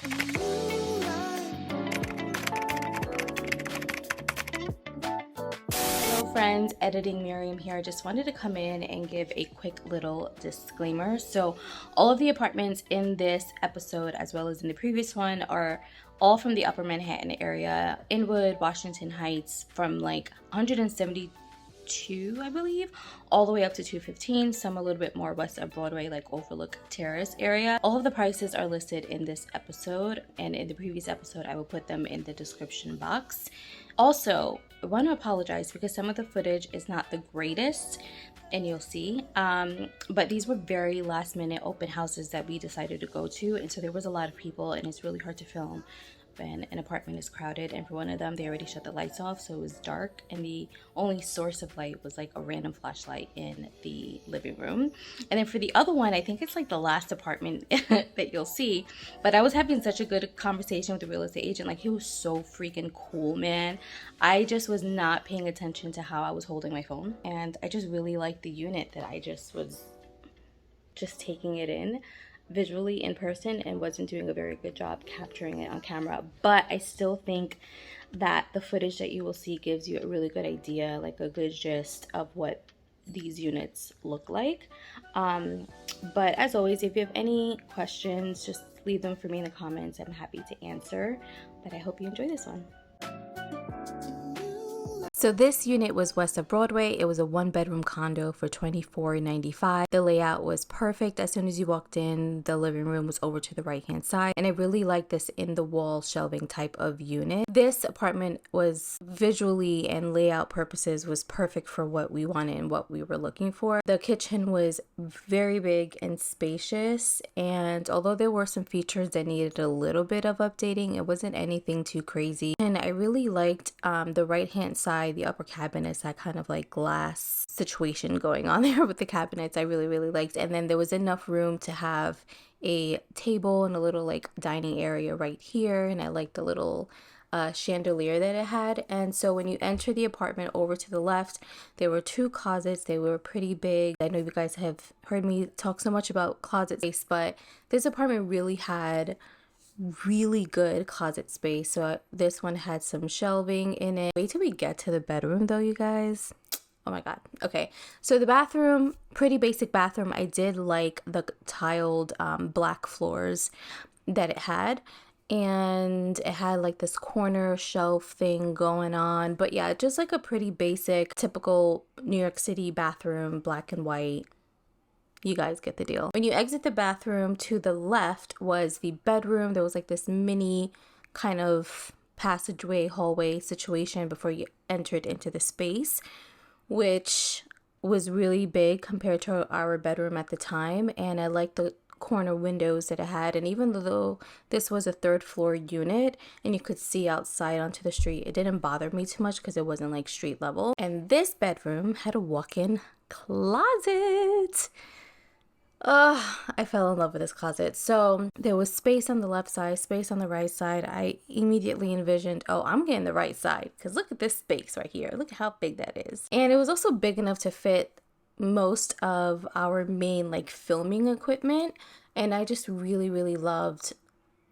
Hello friends, Editing Miriam here. I just wanted to come in and give a quick little disclaimer. So all of the apartments in this episode as well as in the previous one are all from the Upper Manhattan area, Inwood, Washington Heights, from like 172, I believe, all the way up to 215, some a little bit more west of Broadway, like Overlook Terrace area. All of the prices are listed in this episode, and in the previous episode I will put them in the description box. Also, I want to apologize because some of the footage is not the greatest, and you'll see, but these were very last minute open houses that we decided to go to, and so there was a lot of people, and it's really hard to film when an apartment is crowded. And for one of them, they already shut the lights off, so it was dark, and the only source of light was like a random flashlight in the living room. And then for the other one, I think it's like the last apartment that you'll see, but I was having such a good conversation with the real estate agent. Like, he was so freaking cool, man. I just was not paying attention to how I was holding my phone, and I just really liked the unit that I just was just taking it in visually in person and wasn't doing a very good job capturing it on camera. But I still think that the footage that you will see gives you a really good idea, like a good gist of what these units look like. But as always, if you have any questions, just leave them for me in the comments. I'm happy to answer, but I hope you enjoy this one. So this unit was west of Broadway. It was a 1-bedroom condo for $24.95. The layout was perfect. As soon as you walked in, the living room was over to the right hand side, and I really like this in the wall shelving type of unit. This apartment was visually and layout purposes was perfect for what we wanted and what we were looking for. The kitchen was very big and spacious, and although there were some features that needed a little bit of updating, it wasn't anything too crazy. And I really liked the right hand side, the upper cabinets, that kind of like glass situation going on there with the cabinets. I really liked. And then there was enough room to have a table and a little like dining area right here, and I liked the little chandelier that it had. And so when you enter the apartment over to the left, there were 2 closets. They were pretty big. I know you guys have heard me talk so much about closet space, but this apartment really had really good closet space. So this one had some shelving in it. Wait till we get to the bedroom though, you guys. Oh my god. Okay, so the bathroom, pretty basic bathroom. I did like the tiled black floors that it had, and it had like this corner shelf thing going on. But yeah, just like a pretty basic typical New York City bathroom, black and white. You guys get the deal. When you exit the bathroom, to the left was the bedroom. There was like this mini kind of passageway, hallway situation before you entered into the space, which was really big compared to our bedroom at the time. And I liked the corner windows that it had. And even though this was a 3rd floor unit and you could see outside onto the street, it didn't bother me too much because it wasn't like street level. And this bedroom had a walk-in closet. I fell in love with this closet. So there was space on the left side, space on the right side. I immediately envisioned, oh, I'm getting the right side because look at this space right here. Look at how big that is. And it was also big enough to fit most of our main like filming equipment. And I just really loved,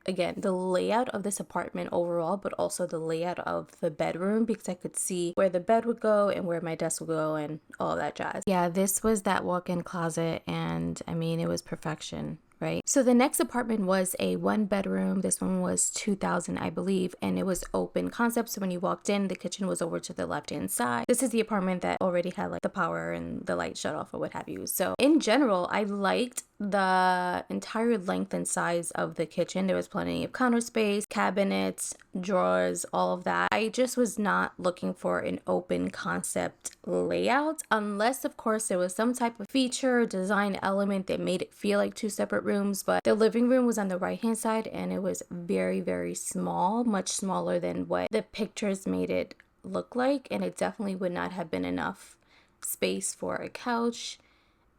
again, the layout of this apartment overall, but also the layout of the bedroom, because I could see where the bed would go and where my desk would go and all that jazz. Yeah, this was that walk-in closet, and I mean, it was perfection, right? So the next apartment was a 1-bedroom. This one was $2,000, I believe, and it was open concept. So when you walked in, the kitchen was over to the left-hand side. This is the apartment that already had like the power and the light shut off or what have you. So in general, I liked the entire length and size of the kitchen. There was plenty of counter space, cabinets, drawers, all of that. I just was not looking for an open concept layout, unless of course there was some type of feature or design element that made it feel like 2 separate rooms. But the living room was on the right hand side, and it was very small, much smaller than what the pictures made it look like, and it definitely would not have been enough space for a couch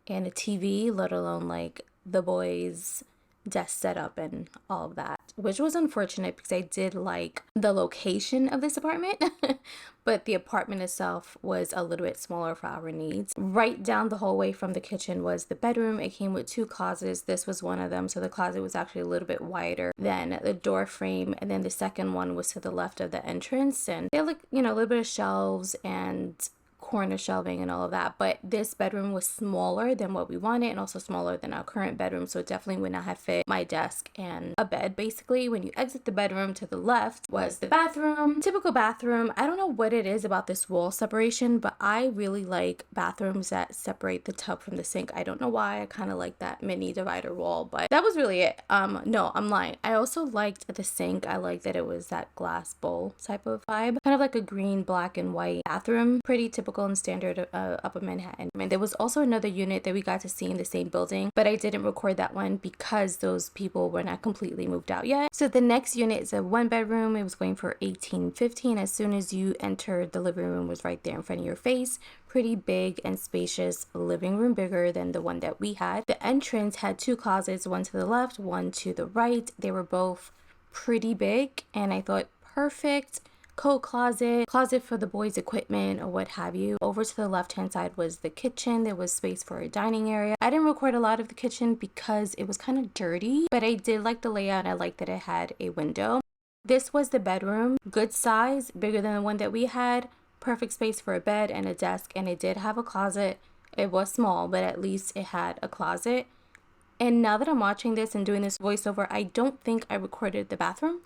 and a TV, let alone like the boys' desk setup and all of that, which was unfortunate because I did like the location of this apartment, but the apartment itself was a little bit smaller for our needs. Right down the hallway from the kitchen was the bedroom. It came with 2 closets. This was one of them, so the closet was actually a little bit wider than the door frame, and then the second one was to the left of the entrance, and they had like, you know, a little bit of shelves and corner shelving and all of that, but this bedroom was smaller than what we wanted and also smaller than our current bedroom, so it definitely would not have fit my desk and a bed. Basically, when you exit the bedroom, to the left was the bathroom. Typical bathroom. I don't know what it is about this wall separation, but I really like bathrooms that separate the tub from the sink. I don't know why. I kind of like that mini divider wall, but that was really it. No, I'm lying. I also liked the sink. I liked that it was that glass bowl type of vibe, kind of like a green, black, and white bathroom. Pretty typical and standard Upper Manhattan. I mean, there was also another unit that we got to see in the same building, but I didn't record that one because those people were not completely moved out yet. So the next unit is a 1-bedroom. It was going for $18.15. As soon as you entered, the living room was right there in front of your face. Pretty big and spacious living room, bigger than the one that we had. The entrance had 2 closets, one to the left, one to the right. They were both pretty big, and I thought perfect coat closet for the boys' equipment or what have you. Over to the left hand side was the kitchen. There was space for a dining area. I didn't record a lot of the kitchen because it was kind of dirty, but I did like the layout. I liked that it had a window. This was the bedroom, good size, bigger than the one that we had. Perfect space for a bed and a desk, and it did have a closet. It was small, but at least it had a closet. And now that I'm watching this and doing this voiceover, I don't think I recorded the bathroom.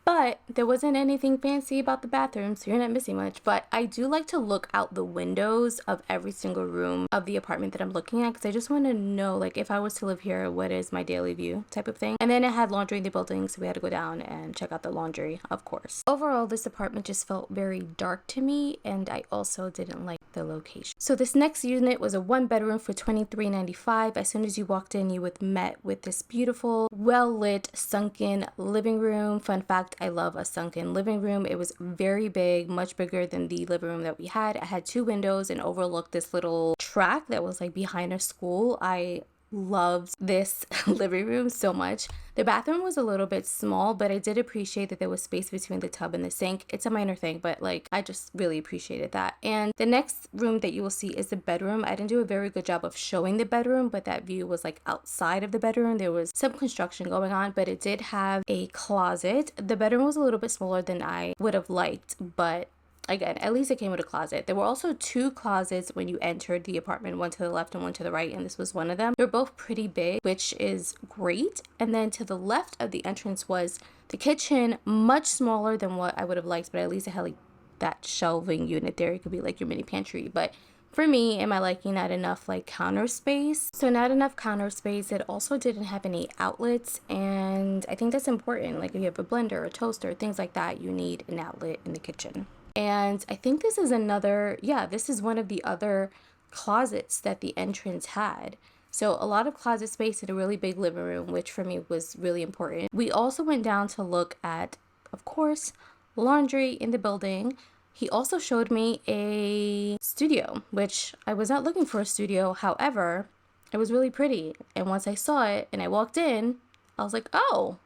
But there wasn't anything fancy about the bathroom, so you're not missing much. But I do like to look out the windows of every single room of the apartment that I'm looking at, because I just want to know, like, if I was to live here, what is my daily view type of thing. And then it had laundry in the building, so we had to go down and check out the laundry, of course. Overall, this apartment just felt very dark to me, and I also didn't like the location. So this next unit was a 1-bedroom for $23.95. As soon as you walked in, you were met with this beautiful, well-lit, sunken living room. Fun fact, I love a sunken living room. It was very big, much bigger than the living room that we had. It had 2 windows and overlooked this little track that was like behind a school. I loved this living room so much. The bathroom was a little bit small, but I did appreciate that there was space between the tub and the sink. It's a minor thing, but like I just really appreciated that. And the next room that you will see is the bedroom. I didn't do a very good job of showing the bedroom, but that view was like outside of the bedroom. There was some construction going on, but it did have a closet. The bedroom was a little bit smaller than I would have liked, but again, at least it came with a closet. There were also 2 closets when you entered the apartment, one to the left and one to the right, and this was one of them. They're both pretty big, which is great. And then to the left of the entrance was the kitchen, much smaller than what I would have liked, but at least it had like that shelving unit there. It could be like your mini pantry, but for me, in my liking, not enough like counter space. So not enough counter space. It also didn't have any outlets, and I think that's important. Like if you have a blender, a toaster, things like that, you need an outlet in the kitchen. And I think this is this is one of the other closets that the entrance had. So a lot of closet space in a really big living room, which for me was really important. We also went down to look at, of course, laundry in the building. He also showed me a studio, which I was not looking for a studio. However, it was really pretty. And once I saw it and I walked in, I was like, oh,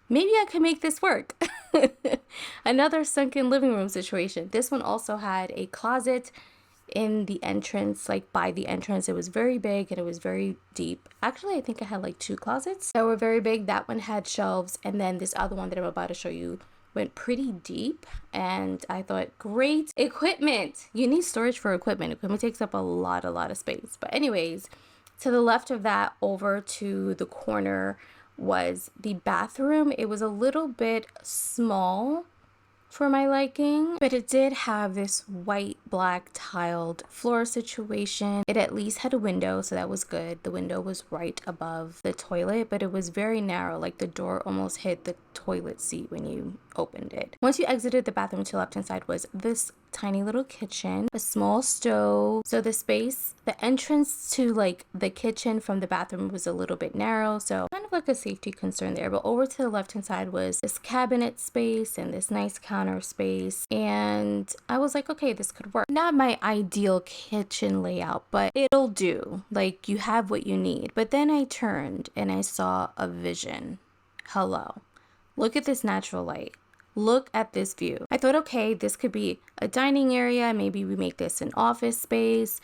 maybe I can make this work. Another sunken living room situation. This one also had a closet in the entrance, like by the entrance. It was very big and it was very deep. Actually, I think I had like 2 closets that were very big. That one had shelves, and then this other one that I'm about to show you went pretty deep, and I thought, great equipment. You need storage for equipment. Equipment takes up a lot of space. But anyways, to the left of that, over to the corner, was the bathroom. It was a little bit small for my liking, but it did have this white black tiled floor situation. It at least had a window, so that was good. The window was right above the toilet, but it was very narrow, like the door almost hit the toilet seat when you opened it. Once you exited the bathroom, to the left hand side was this tiny little kitchen, a small stove. So the space, the entrance to like the kitchen from the bathroom was a little bit narrow, so kind of like a safety concern there. But over to the left hand side was this cabinet space and this nice counter space, and I was like, okay, this could work. Not my ideal kitchen layout, but it'll do. Like, you have what you need. But then I turned and I saw a vision. Hello, look at this natural light. Look at this view. I thought, okay, this could be a dining area. Maybe we make this an office space,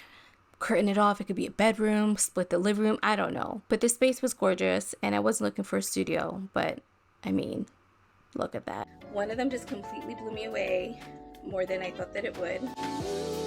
curtain it off. It could be a bedroom, split the living room. I don't know. But this space was gorgeous, and I wasn't looking for a studio. But I mean, look at that. One of them just completely blew me away, more than I thought that it would.